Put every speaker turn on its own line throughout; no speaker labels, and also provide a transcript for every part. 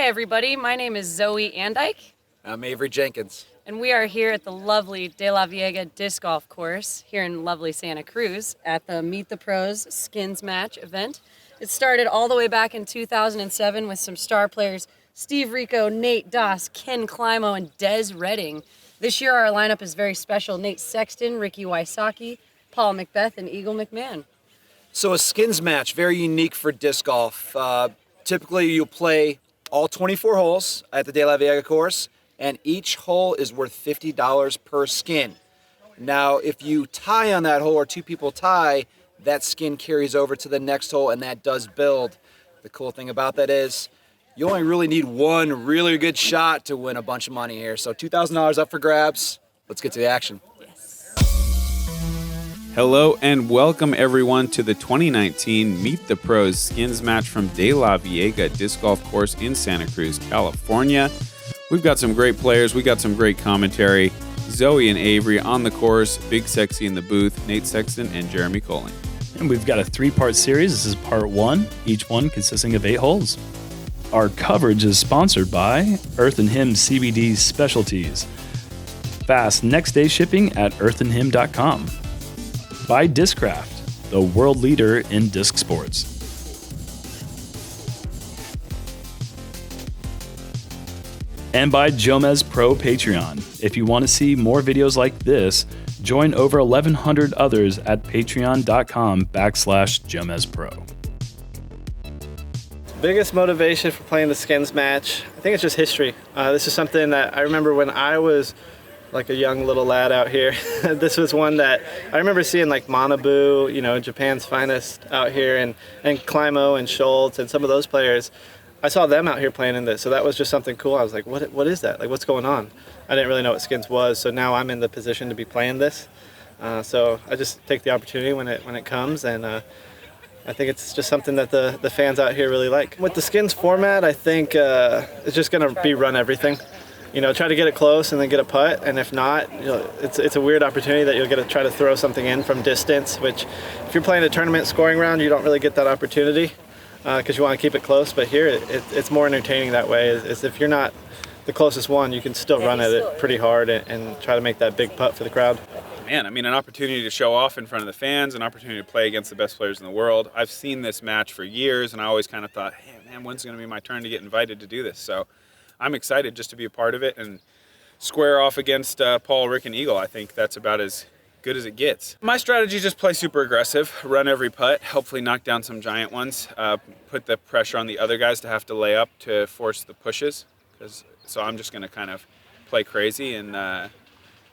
Hi everybody, my name is Zoe Andike.
I'm Avery Jenkins.
And we are here at the lovely De La Viega Disc Golf Course here in lovely Santa Cruz at the Meet the Pros Skins Match event. It started all the way back in 2007 with some star players Steve Rico, Nate Doss, Ken Climo, and Des Redding. This year our lineup is very special. Nate Sexton, Ricky Wysocki, Paul Macbeth, and Eagle McMahon.
So a skins match, very unique for disc golf. Typically you'll play all 24 holes at the De La Viega course, and each hole is worth $50 per skin. Now, if you tie on that hole or two people tie, that skin carries over to the next hole, and that does build. The cool thing about that is you only really need one really good shot to win a bunch of money here. So $2,000 up for grabs. Let's get to the action.
Hello and welcome everyone to the 2019 Meet the Pros Skins Match from De La Viega Disc Golf Course in Santa Cruz, California. We've got some great players, we got some great commentary. Zoe and Avery on the course, BigSexy in the booth, Nate Sexton and Jeremy Colling.
And we've got a three-part series. This is part one, each one consisting of 8 holes. Our coverage is sponsored by Earth and Hymn CBD Specialties. Fast next-day shipping at earthandhymn.com. By Discraft, the world leader in disc sports. And by JomezPro Patreon. If you want to see more videos like this, join over 1,100 others at patreon.com/JomezPro.
Biggest motivation for playing the skins match, I think it's just history. This is something that I remember when I was like a young little lad out here. This was one that I remember seeing, like Manabu, Japan's finest out here, and Climo and Schot and some of those players. I saw them out here playing in this, so that was just something cool. I was like, what is that? Like, what's going on? I didn't really know what skins was, so now I'm in the position to be playing this. So I just take the opportunity when it comes, and I think it's just something that the fans out here really like. With the skins format, I think it's just gonna be run everything. Try to get it close and then get a putt, and if not, it's a weird opportunity that you'll get to try to throw something in from distance, which if you're playing a tournament scoring round, you don't really get that opportunity because you want to keep it close, but here it's more entertaining that way. Is if you're not the closest one, you can still run at it pretty hard and try to make that big putt for the crowd.
Man, an opportunity to show off in front of the fans, an opportunity to play against the best players in the world. I've seen this match for years, and I always kind of thought, hey man, when's it going to be my turn to get invited to do this? So I'm excited just to be a part of it and square off against Paul, Rick, and Eagle. I think that's about as good as it gets. My strategy is just play super aggressive, run every putt, hopefully knock down some giant ones, put the pressure on the other guys to have to lay up to force the pushes. So I'm just going to kind of play crazy and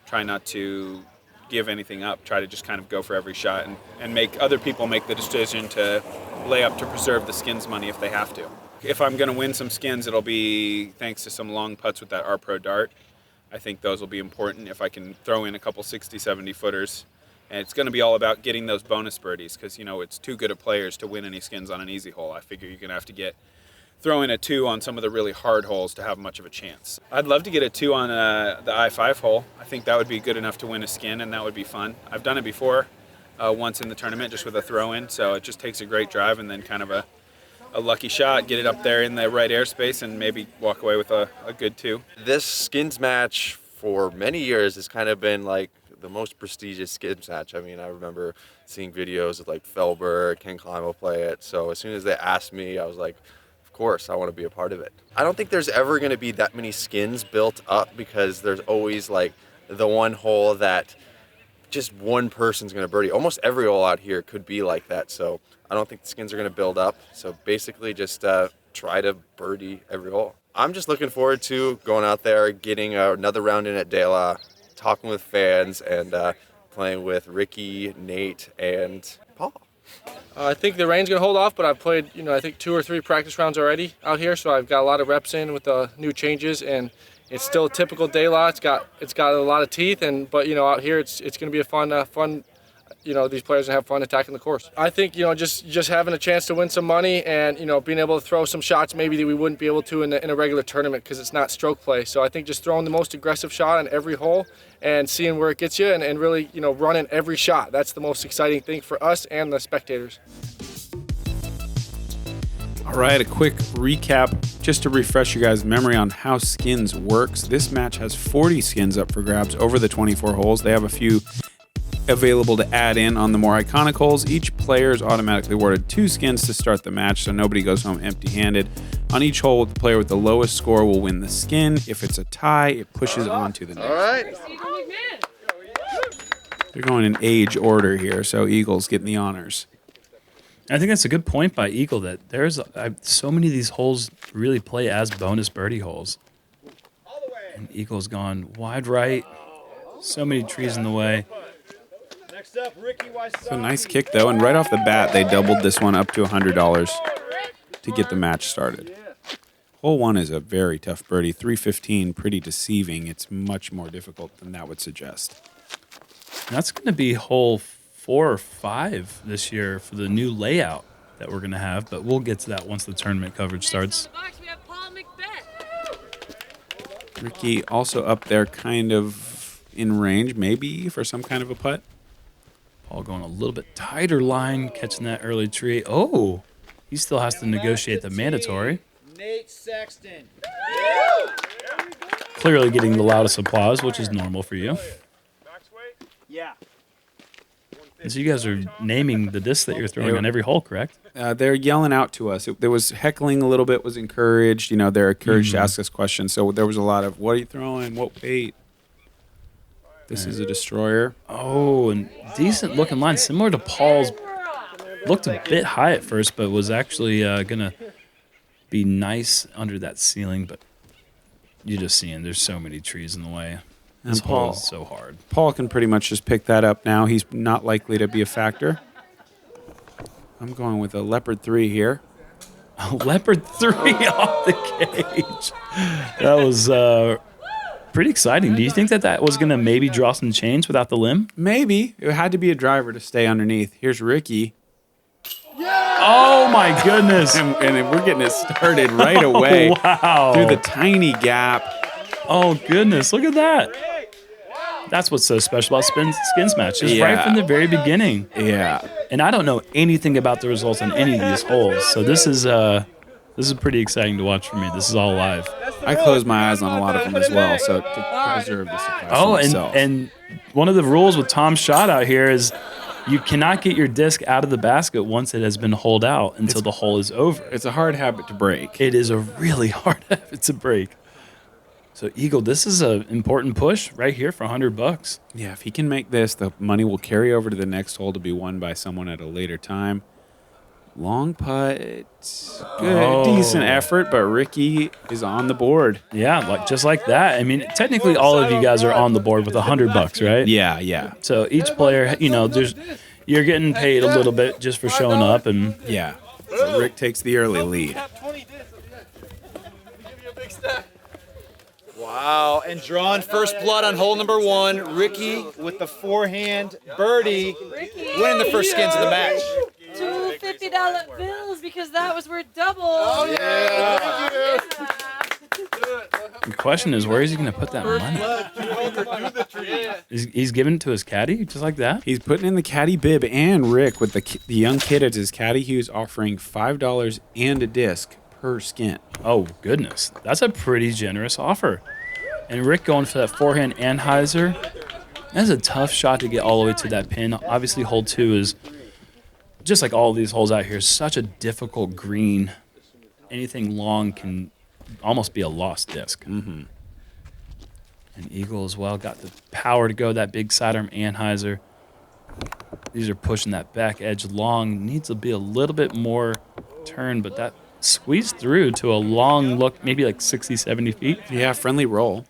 try not to give anything up, try to just kind of go for every shot and make other people make the decision to lay up to preserve the skins money if they have to. If I'm going to win some skins, it'll be thanks to some long putts with that R-Pro dart. I think those will be important if I can throw in a couple 60, 70 footers. And it's going to be all about getting those bonus birdies because, it's too good of players to win any skins on an easy hole. I figure you're going to have to throw in a 2 on some of the really hard holes to have much of a chance. I'd love to get a 2 on the I-5 hole. I think that would be good enough to win a skin, and that would be fun. I've done it before once in the tournament just with a throw-in, so it just takes a great drive and then kind of a lucky shot, get it up there in the right airspace, and maybe walk away with a good 2.
This skins match for many years has kind of been like the most prestigious skins match. I remember seeing videos of like Felber, Ken Climo play it. So as soon as they asked me, I was like, of course, I want to be a part of it. I don't think there's ever going to be that many skins built up because there's always like the one hole that just one person's going to birdie. Almost every hole out here could be like that. So I don't think the skins are going to build up. So basically just try to birdie every hole. I'm just looking forward to going out there, getting another round in at De La, talking with fans, and playing with Ricky, Nate, and Paul.
I think the rain's going to hold off, but I've played, I think 2 or 3 practice rounds already out here, so I've got a lot of reps in with the new changes, and it's still a typical De La. It's got a lot of teeth, but out here it's going to be a fun. These players have fun attacking the course. I think just having a chance to win some money and being able to throw some shots maybe that we wouldn't be able to in a regular tournament because it's not stroke play. So I think just throwing the most aggressive shot on every hole and seeing where it gets you and really running every shot. That's the most exciting thing for us and the spectators.
All right, a quick recap just to refresh you guys' memory on how skins works. This match has 40 skins up for grabs over the 24 holes. They have a few available to add in on the more iconic holes. Each player is automatically awarded 2 skins to start the match, so nobody goes home empty-handed. On each hole, the player with the lowest score will win the skin. If it's a tie, it pushes on to the next.
All right.
They're going in age order here, so Eagle's getting the honors.
I think that's a good point by Eagle that there's so many of these holes really play as bonus birdie holes. And Eagle's gone wide right. So many trees in the way.
So nice kick, though, and right off the bat, they doubled this one up to $100 to get the match started. Hole 1 is a very tough birdie. 315, pretty deceiving. It's much more difficult than that would suggest.
And that's going to be hole 4 or 5 this year for the new layout that we're going to have, but we'll get to that once the tournament coverage starts.
Ricky also up there kind of in range, maybe, for some kind of a putt.
Paul going a little bit tighter line, catching that early tree. Oh, he still has to negotiate the mandatory.
Nate Sexton.
Clearly getting the loudest applause, which is normal for you.
Yeah.
And so you guys are naming the disc that you're throwing on every hole, correct?
They're yelling out to us. There was heckling a little bit, was encouraged. You know, they're encouraged to ask us questions. So there was a lot of, what are you throwing? What weight? This is a destroyer.
Oh, and decent looking line, similar to Paul's. Looked a bit high at first, but was actually going to be nice under that ceiling. But you're just seeing there's so many trees in the way. This
And
hole
Paul-
is so hard.
Paul can pretty much just pick that up now. He's not likely to be a factor. I'm going with a Leopard 3 here.
Leopard 3 off the cage. That was pretty exciting. Do you think that was going to maybe draw some change without the limb?
Maybe. It had to be a driver to stay underneath. Here's Ricky.
Oh, my goodness.
And we're getting it started right away.
Wow.
Through the tiny gap.
Oh, goodness. Look at that. That's what's so special about Skins Match. Just right
Yeah.
from the very beginning.
Yeah.
And I don't know anything about the results on any of these holes. So this is pretty exciting to watch for me. This is all live.
I close my eyes on a lot of them as well, so to preserve the surprise for myself.
And one of the rules with Tom Schot out here is you cannot get your disc out of the basket once it has been holed out until the hole is over.
It's a hard habit to break.
It is a really hard habit to break. So Eagle, this is an important push right here for $100.
Yeah, if he can make this, the money will carry over to the next hole to be won by someone at a later time. Long putt, good, decent effort, but Ricky is on the board.
Yeah, just like that. I mean, technically, all of you guys are on the board with $100, right?
Yeah.
So each player, you're getting paid a little bit just for showing up, and
Yeah. So Rick takes the early lead.
Wow, and drawn first blood on hole number 1. Ricky with the forehand birdie, winning the first skins of the match.
2 $50 bills because that was worth double. Oh, yeah.
the question is, where is he going to put that money? He's giving it to his caddy, just like that?
He's putting in the caddy bib, and Rick, with the young kid as his caddy, he was offering $5 and a disc per skin.
Oh, goodness. That's a pretty generous offer. And Rick going for that forehand Anheuser. That's a tough shot to get all the way to that pin. Obviously, hole 2 is, just like all of these holes out here, such a difficult green. Anything long can almost be a lost disc.
Mm-hmm.
And Eagle as well got the power to go that big sidearm Anheuser. These are pushing that back edge long. Needs to be a little bit more turn, but that squeezed through to a long look, maybe like 60, 70 feet.
Yeah, friendly roll.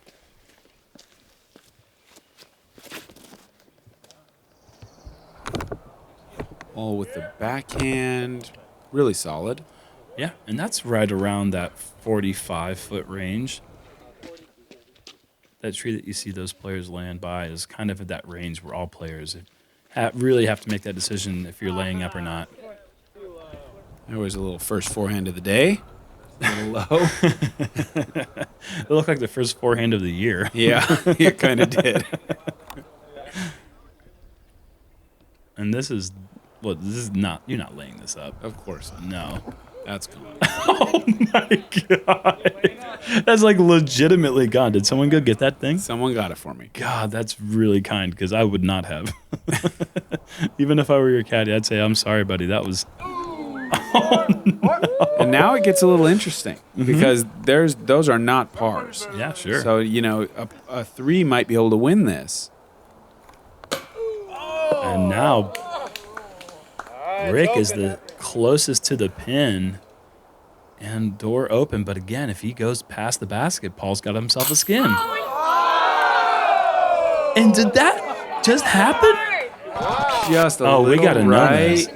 All with the backhand, really solid.
Yeah, and that's right around that 45-foot range. That tree that you see those players land by is kind of at that range where all players really have to make that decision if you're laying up or not.
There was a little first forehand of the day. A little low.
It looked like the first forehand of the year.
Yeah, it kind of did.
And this is not, you're not laying this up.
Of course.
No.
That's gone.
Oh my god. That's like legitimately gone. Did someone go get that thing?
Someone got it for me.
God, that's really kind because I would not have. Even if I were your caddy, I'd say, I'm sorry, buddy. That was.
And now it gets a little interesting because those are not pars.
Yeah, sure.
So, a 3 might be able to win this.
And now Rick is the closest to the pin and door open. But again, if he goes past the basket, Paul's got himself a skin. And did that just happen?
Just a
Oh, we
little
got to know
right.
this.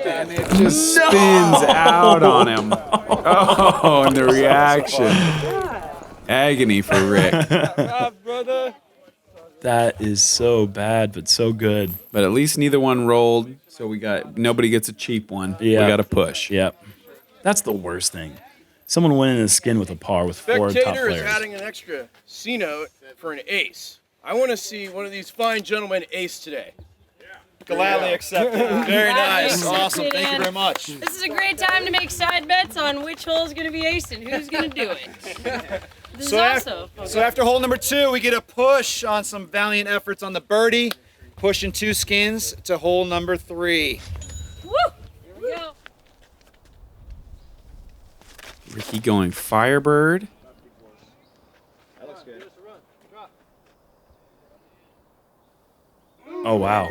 And it just spins out on him. Oh, and the reaction. Agony for Rick.
That is so bad, but so good.
But at least neither one rolled, so nobody gets a cheap one.
Yeah.
We got to push.
Yep. That's the worst thing. Someone winning a skin with a par with 4 top
Spectator is
players.
adding an extra C note for an ace. I want to see one of these fine gentlemen ace today.
Gladly accepted. Very nice.
Accepted,
Awesome. Thank you
and
very much.
This is a great time to make side bets on which hole is going to be ace and who's going to do it. This is also
So after hole number 2, we get a push on some valiant efforts on the birdie, pushing 2 skins to hole number 3.
Woo! Here we go.
Ricky going Firebird.
Oh, wow.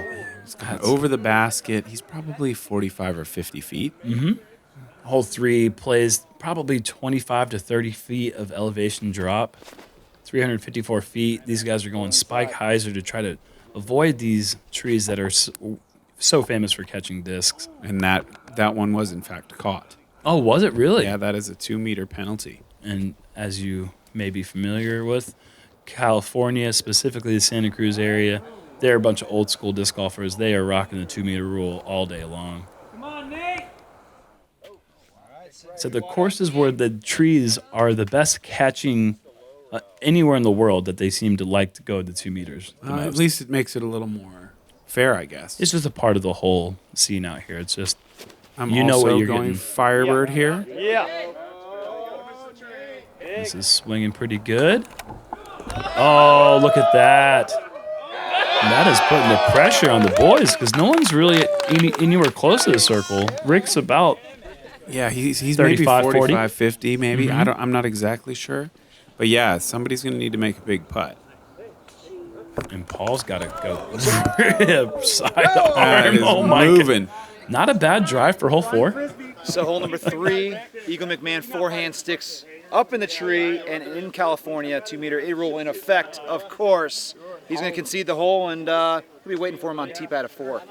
Got over the basket. He's probably 45 or 50 feet.
Hole 3 plays probably 25 to 30 feet of elevation drop. 354 feet. These guys are going spike hyzer to try to avoid these trees that are so famous for catching discs.
And that one was, in fact, caught.
Oh, was it really?
Yeah, that is a 2-meter penalty.
And as you may be familiar with, California, specifically the Santa Cruz area, they're a bunch of old school disc golfers. They are rocking the 2-meter rule all day long.
Come on, Nate.
So the courses where the trees are the best catching anywhere in the world that they seem to like to go the 2 meters. the
At
most.
least it makes it a little more fair, I guess.
It's just a part of the whole scene out here. It's just
I'm
you know
also
what you're
going
getting.
Firebird here.
This is swinging pretty good. Oh, look at that. And that is putting the pressure on the boys because no one's really anywhere close to the circle. Rick's about
Yeah, he's maybe
35, 40?
45, 50, maybe. I'm not exactly sure. But yeah, somebody's going to need to make a big putt.
and Paul's got to go side
That
arm.
is
Oh my
moving.
God. Not a bad drive for hole 4.
So hole number 3, Eagle McMahon forehand sticks up in the tree, and in California, 2-meter A rule in effect, of course. He's going to concede the hole, and we'll be waiting for him on tee pad of 4.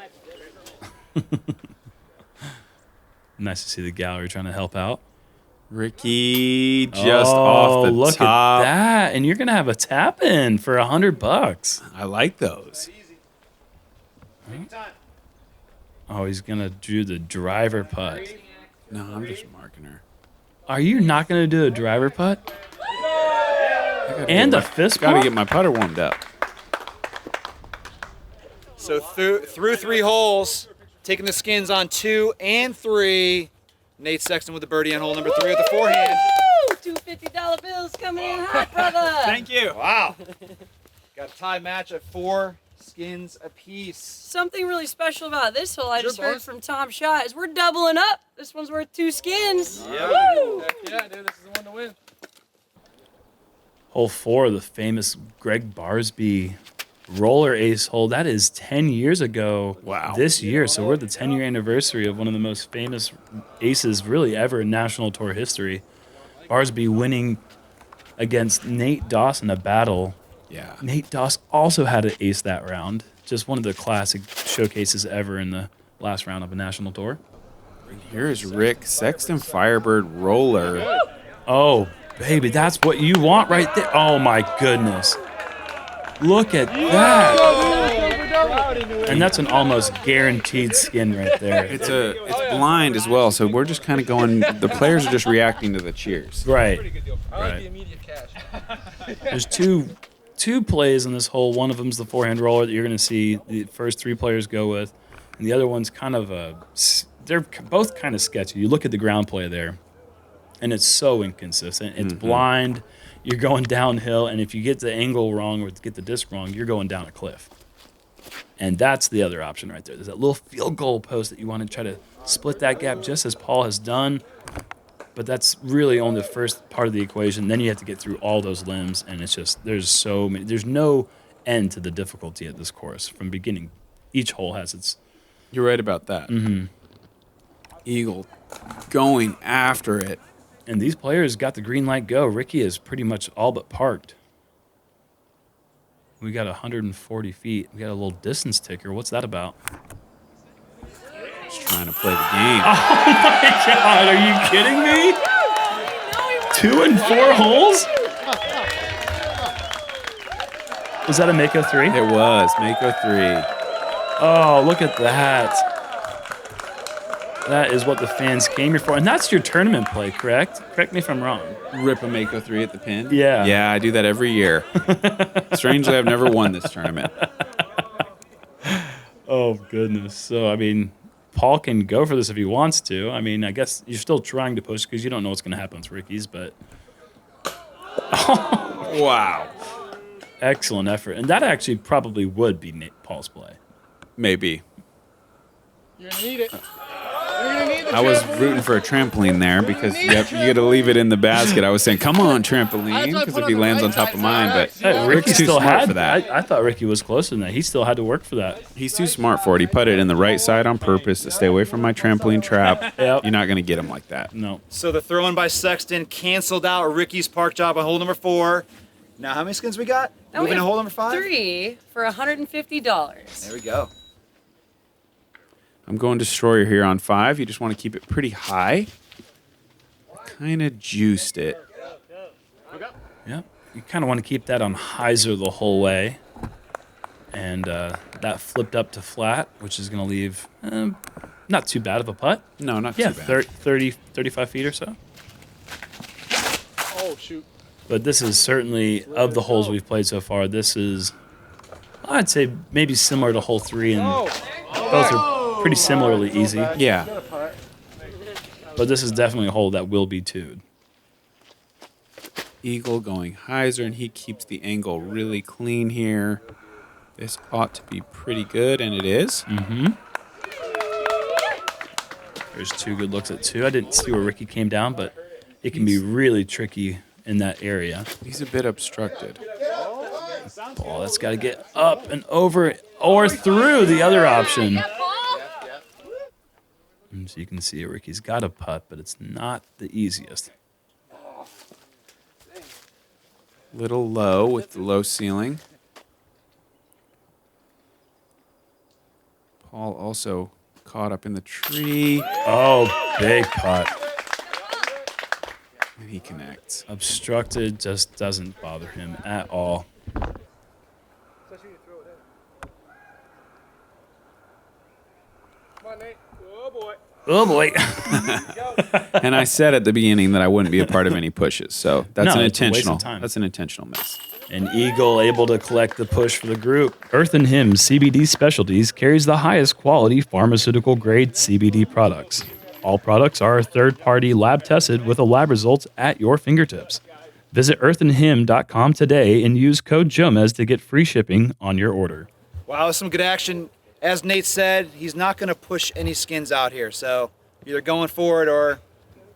Nice to see the gallery trying to help out.
Ricky just off the
look
top.
at that. And you're going to have a tap in for $100.
I like those.
Oh, he's going to do the driver putt.
No, I'm just marking her.
Are you not going to do a driver putt? And a fist
Got to
bump?
get my putter warmed up.
So through 3 holes, taking the skins on 2 and 3. Nate Sexton with the birdie on hole number 3 with the forehand.
Woo! $250 bills coming in hot, brother.
Thank you.
Wow. Got a tie match at 4 skins apiece.
Something really special about this hole I just heard from Tom Schot is we're doubling up. This one's worth 2 skins. Woo!
Heck yeah, dude, this is the one to win.
Hole 4, the famous Greg Barsby roller ace hole. That is 10 years ago.
Wow.
This year. So we're at the 10-year anniversary of one of the most famous aces really ever in National Tour history. Barsby winning against Nate Doss in a battle.
Yeah.
Nate Doss also had an ace that round. Just one of the classic showcases ever in the last round of a National Tour.
Here's Rick Sexton Firebird roller.
Oh, baby, that's what you want right there. Oh, my goodness. Look at that. And that's an almost guaranteed skin right there.
It's blind as well, so we're just kind of going. The players are just reacting to the cheers.
Right.
I like the immediate cash.
There's two plays in this hole. One of them's the forehand roller that you're going to see the first 3 players go with. And the other one's kind of a they're both kind of sketchy. You look at the ground play there, and it's so inconsistent. It's blind. You're going downhill, and if you get the angle wrong or get the disc wrong, you're going down a cliff. And that's the other option right there. There's that little field goal post that you want to try to split that gap just as Paul has done. But that's really only the first part of the equation. Then you have to get through all those limbs, and it's just there's so many. There's no end to the difficulty at this course from beginning. Each hole has its.
You're right about that. Eagle going after it.
And these players got the green light go. Ricky is pretty much all but parked. We got 140 feet. We got a little distance ticker. What's that about?
Just trying to play the game.
Oh my God, are you kidding me? 2 and 4 holes? Was that a Mako 3?
It was Mako 3.
Oh, look at that. That is what the fans came here for. And that's your tournament play, correct? Correct me if I'm wrong.
Rip a Mako 3 at the pin?
Yeah.
Yeah, I do that every year. Strangely, I've never won this tournament.
Oh, goodness. So, I mean, Paul can go for this if he wants to. I mean, I guess you're still trying to push because you don't know what's going to happen with Ricky's, but...
Wow.
Excellent effort. And that actually probably would be Paul's play.
Maybe.
You're going to need it. You're going to need the
I was
trampoline.
rooting for a trampoline there because you got to leave it in the basket. I was saying, come on, trampoline, because if he lands on top of mine, but Rick's too smart for that.
I thought Ricky was closer than that. He still had to work for that.
He's too smart for it. He put it in the right side on purpose to stay away from my trampoline trap.
Yep.
You're not going to get him like that.
No.
So the throw-in by Sexton canceled out Ricky's park job on hole number 4. Now how many skins we got?
Now we
Moving to
have
hole number 5?
3 for $150.
There we go.
I'm going Destroyer here on 5. You just want to keep it pretty high. Kind of juiced it.
Yep. You kind of want to keep that on hyzer the whole way. And that flipped up to flat, which is going to leave not too bad of a putt.
No, not
Yeah,
too bad.
30, 35 feet or so.
Oh, shoot.
But this is certainly, of the holes we've played so far, this is, I'd say, maybe similar to hole 3. And both are pretty similarly easy.
Yeah.
But this is definitely a hole that will be two'd.
Eagle going hyzer, and he keeps the angle really clean here. This ought to be pretty good, and it is.
There's 2 good looks at 2. I didn't see where Ricky came down, but it can be really tricky in that area.
He's a bit obstructed.
Ball that's got to get up and over or through the other option. And so you can see Ricky's got a putt, but it's not the easiest.
Little low with the low ceiling. Paul also caught up in the tree.
Oh, big putt.
And he connects.
Obstructed just doesn't bother him at all. Oh, boy.
And I said at the beginning that I wouldn't be a part of any pushes, so that's
No,
an
it's a waste of
intentional.
time.
That's an intentional miss.
An Eagle able to collect the push for the group. Earth and Him CBD Specialties carries the highest quality pharmaceutical grade CBD products. All products are third-party lab tested with the lab results at your fingertips. Visit earthandhim.com today and use code Jomez to get free shipping on your order.
Wow, some good action. As Nate said, he's not going to push any skins out here, so either going for it or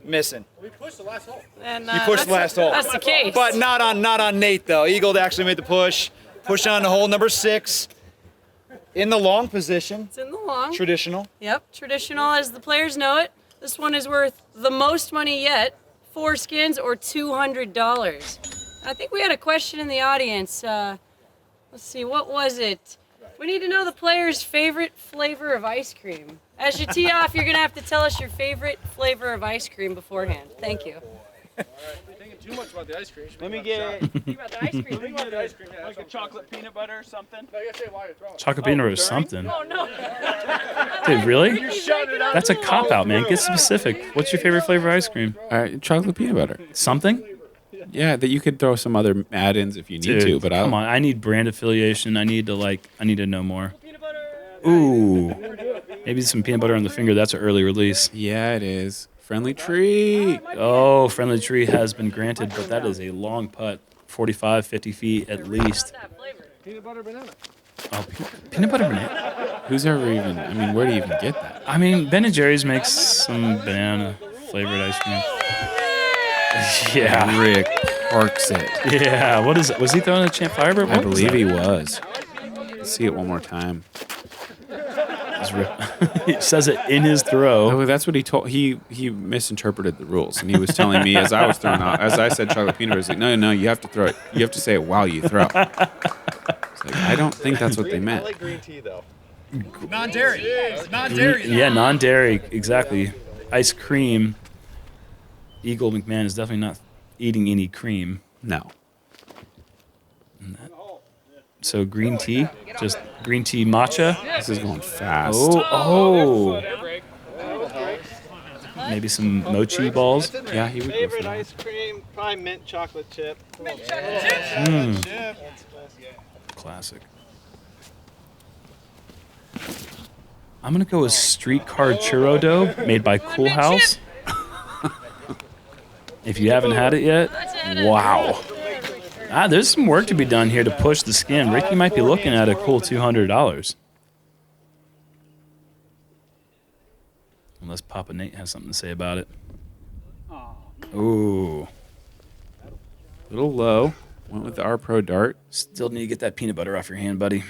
missing.
We pushed the last hole.
And,
You pushed the last hole.
That's the case.
But not on Nate, though. Eagle actually made the push. Push on to hole number 6. In the long position.
It's in the long.
Traditional.
Yep, traditional as the players know it. This one is worth the most money yet, 4 skins or $200. I think we had a question in the audience. Let's see, what was it? We need to know the player's favorite flavor of ice cream. As you tee off, you're going to have to tell us your favorite flavor of ice cream beforehand. Thank you.
All right, you're thinking too much about the ice cream.
Let me get
Think about the ice cream.
Think about the ice cream. Yeah,
like a chocolate peanut butter or something.
No, you gotta say why you're throwing.
Chocolate peanut or something.
Oh, no.
Dude, really?
He's making up
That's a
rules.
cop-out, man. Get specific. What's your favorite flavor of ice cream?
Chocolate peanut butter.
Something?
Yeah, that you could throw some other add-ins if you need to, but
come on. I need brand affiliation. I need to know more. Ooh. Maybe some peanut butter on the finger. That's an early release.
Yeah, it is. Friendly tree.
Oh, friendly tree has been granted, but that is a long putt. 45, 50 feet at least.
Peanut butter banana.
Oh, peanut butter banana.
Who's ever even? I mean, where do you even get that?
I mean, Ben & Jerry's makes some banana flavored ice cream. Yeah.
Rick parks it.
Yeah. What is it? Was he throwing a champ firebird?
I believe he was. Let's see it one more time.
He says it in his throw.
Oh, that's what he told. He misinterpreted the rules, and he was telling me as I was throwing out, as I said chocolate peanut butter, he's like, no, you have to throw it. You have to say it while you throw. It's like, I don't think that's what they meant.
I like green tea though.
Non-dairy. Non-dairy.
Yeah, non-dairy, exactly. Ice cream. Eagle McMahon is definitely not eating any cream.
No.
So green tea, just green tea matcha.
This is going fast.
Oh. Maybe some mochi balls.
Yeah, he would go for
Favorite
that.
ice cream, probably mint chocolate chip.
Classic. I'm going to go with streetcar churro dough made by Cool House. If you haven't had it yet, wow. There's some work to be done here to push the skin. Ricky might be looking at a cool $200. Unless Papa Nate has something to say about it. Ooh.
A little low. Went with the R Pro Dart.
Still need to get that peanut butter off your hand, buddy.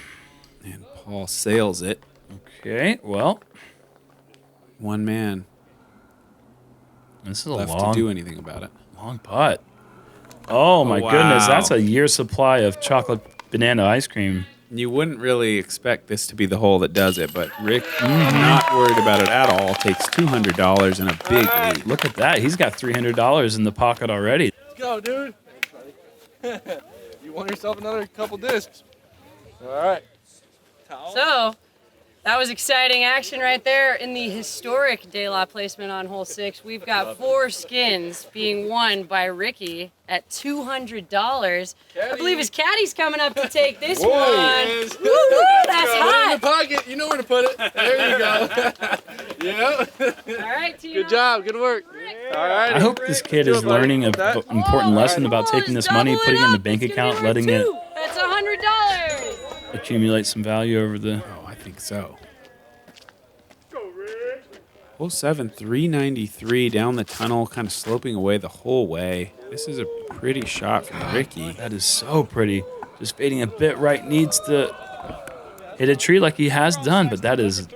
And Paul sails it.
Okay, well.
One man.
This is a
left
long,
to do anything about it.
long putt. Oh, my
wow.
goodness. That's a year's supply of chocolate banana ice cream.
You wouldn't really expect this to be the hole that does it, but Rick, not worried about it at all, takes $200 and a big lead.
Look at that. He's got $300 in the pocket already.
Let's go, dude. You want yourself another couple discs. All right.
So, that was exciting action right there in the historic De La placement on hole 6. We've got 4 skins being won by Ricky at $200. I believe his caddy's coming up to take this one.
Yes.
Woo-hoo, that's
In the
hot.
pocket. You know where to put it. There you go. Yeah.
All right, Tino.
Good job. Good work. All right.
I hope this kid is learning an important lesson about taking this money, putting it in the bank account, letting it
That's $100.
accumulate some value over the...
Oh, I think so. Hole 7, 393 down the tunnel, kind of sloping away the whole way. This is a pretty shot from Ricky.
That is so pretty. Just fading a bit right. Needs to hit a tree like he has done, but that is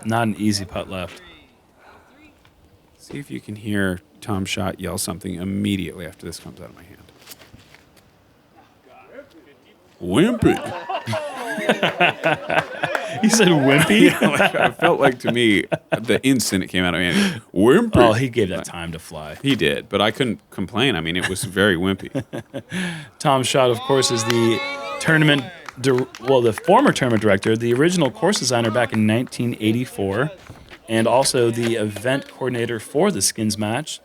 not an easy putt left.
See if you can hear Tom Schot yell something immediately after this comes out of my hand. Wimpy.
He said wimpy?
Yeah, like, I felt like to me, the instant it came out of my hand, wimpy.
Oh, he gave that time to fly.
He did, but I couldn't complain. I mean, it was very wimpy.
Tom Schot, of course, is the tournament, the former tournament director, the original course designer back in 1984, and also the event coordinator for the skins match.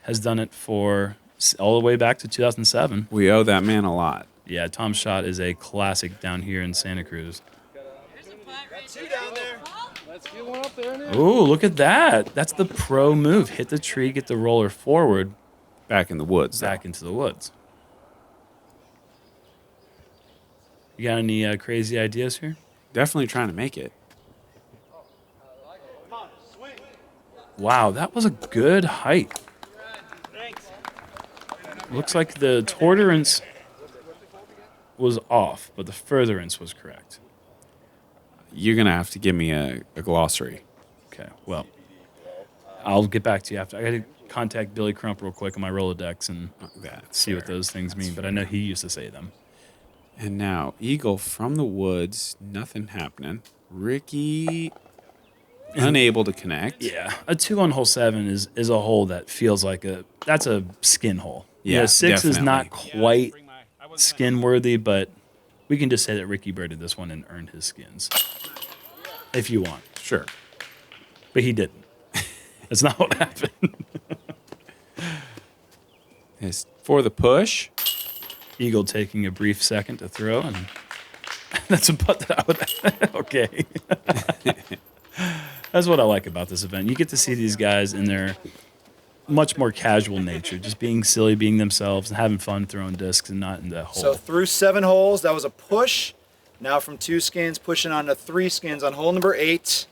Has done it for all the way back to 2007.
We owe that man a lot.
Yeah, Tom Schot is a classic down here in Santa Cruz.
Let's get one up there.
Ooh, look at that. That's the pro move. Hit the tree, get the roller forward.
Back in the woods.
Back into the woods. You got any crazy ideas here?
Definitely trying to make it.
Wow, that was a good height. Looks like the torturance was off, but the furtherance was correct.
You're going to have to give me a glossary.
Okay, well, I'll get back to you after. I got to contact Billy Crump real quick on my Rolodex and see what those things mean, but I know he used to say them.
And now, Eagle from the woods, nothing happening. Ricky, unable to connect.
Yeah, a 2 on hole 7 is a hole that feels like that's a skin hole.
Yeah,
6 is
definitely.
not quite skin worthy, but we can just say that Ricky birded this one and earned his skins. If you want.
Sure.
But he didn't. That's not what happened.
It's for the push.
Eagle taking a brief second to throw, and that's a putt that I would... Okay. That's what I like about this event. You get to see these guys in their much more casual nature, just being silly, being themselves, and having fun throwing discs and not in that hole.
So through 7 holes, that was a push. Now from 2 skins, pushing on to 3 skins on hole number 8.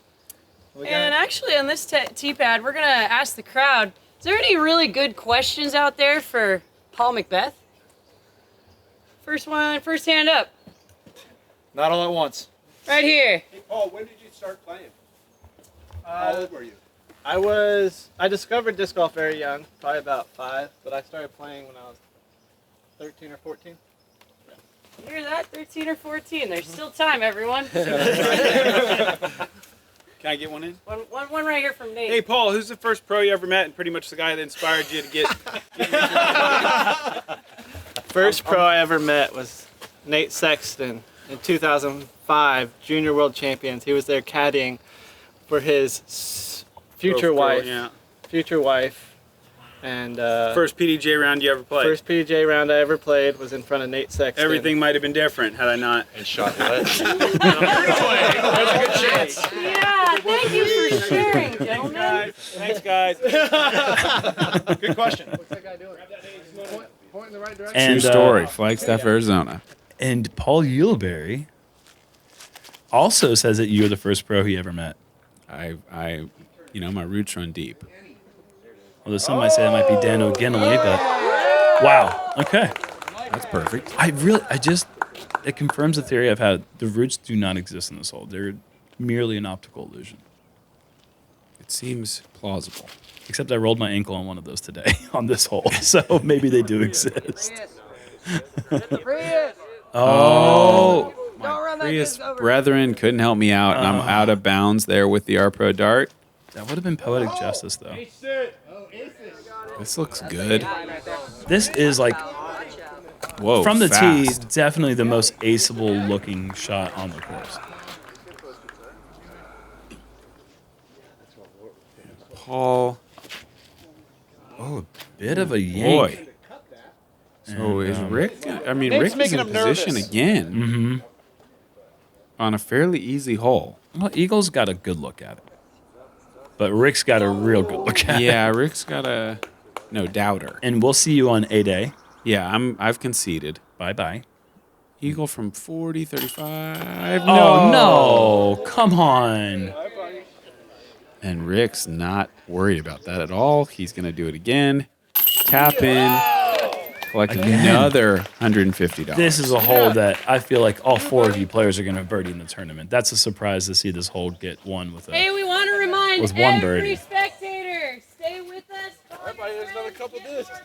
And actually on this tee pad, we're going to ask the crowd, is there any really good questions out there for Paul Macbeth? First hand up.
Not all at once.
Right here.
Hey, Paul, when did you start playing? How old were you?
I discovered disc golf very young, probably about 5, but I started playing when I was 13 or 14.
You hear that? 13 or 14. There's still time, everyone.
Can I get one in?
One right here from Nate.
Hey, Paul, who's the first pro you ever met and pretty much the guy that inspired you to get
First pro I ever met was Nate Sexton in 2005, Junior World Champions. He was there caddying for his future wife.
Yeah.
Future wife. And
First PDGA round you ever played?
first PDGA round I ever played was in front of Nate Sexton.
Everything might have been different had I not.
And Schot lit.
That's a good chance.
Yeah, thank you for sharing, gentlemen.
Thanks, guys.
Good question.
What's that guy doing? Point in the right direction.
And,
True story, Flagstaff, Arizona.
And Paul Uleberry also says that you're the first pro he ever met.
My roots run deep.
Although some might say that might be Dan O'Ginley, but wow. Okay.
That's perfect.
It confirms the theory I've had. The roots do not exist in this hole. They're merely an optical illusion.
It seems plausible.
Except I rolled my ankle on one of those today on this hole, so maybe they do exist.
Oh, my Prius brethren couldn't help me out, and I'm out of bounds there with the R Pro Dart.
That would have been poetic justice, though.
This looks good.
This is like,
Whoa,
from the
fast.
tee, definitely the most aceable looking shot on the course.
Paul.
Oh, a bit of a yank.
Boy. So is Rick? I mean,
Nate's
Rick is
making
in
him
position
nervous.
again
Mm-hmm.
on a fairly easy hole.
Well, Eagle's got a good look at it. But Rick's got a real good look at it.
Yeah, Rick's got a no doubter.
And we'll see you on A-Day.
Yeah, I've conceded.
Bye-bye.
Eagle from 40, 35.
Oh, no. Come on.
And Rick's not worried about that at all. He's going to do it again. Tap in. Collect another $150.
This is a hole that I feel like all 4 of you players are going to birdie in the tournament. That's a surprise to see this hole get won with
Hey,
a...
we want to remind
With one
every
birdie.
spectator, stay with us.
Everybody, there's another couple discs.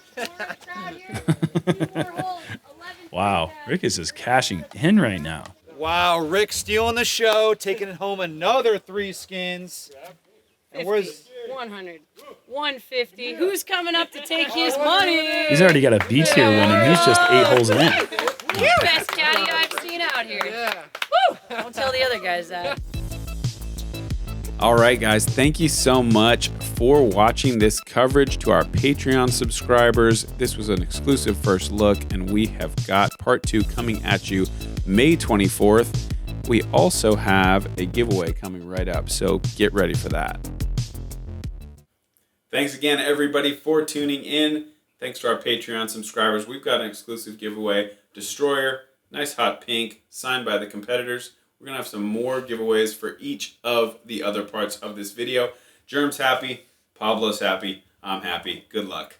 Wow. Rick is just cashing in right now.
Wow, Rick stealing the show, taking it home another 3 skins. And where's
100, 150. Who's coming up to take his money?
He's already got a B tier win, and he's just 8 holes in.
Best caddy I've seen out here. Yeah. Woo! Don't tell the other guys that.
All right, guys, thank you so much for watching this coverage. To our Patreon subscribers, this was an exclusive first look, and we have got part 2 coming at you May 24th. We also have a giveaway coming right up, so get ready for that. Thanks again, everybody, for tuning in. Thanks to our Patreon subscribers. We've got an exclusive giveaway, Destroyer, nice hot pink, signed by the competitors. We're going to have some more giveaways for each of the other parts of this video. Germ's happy, Pablo's happy, I'm happy. Good luck.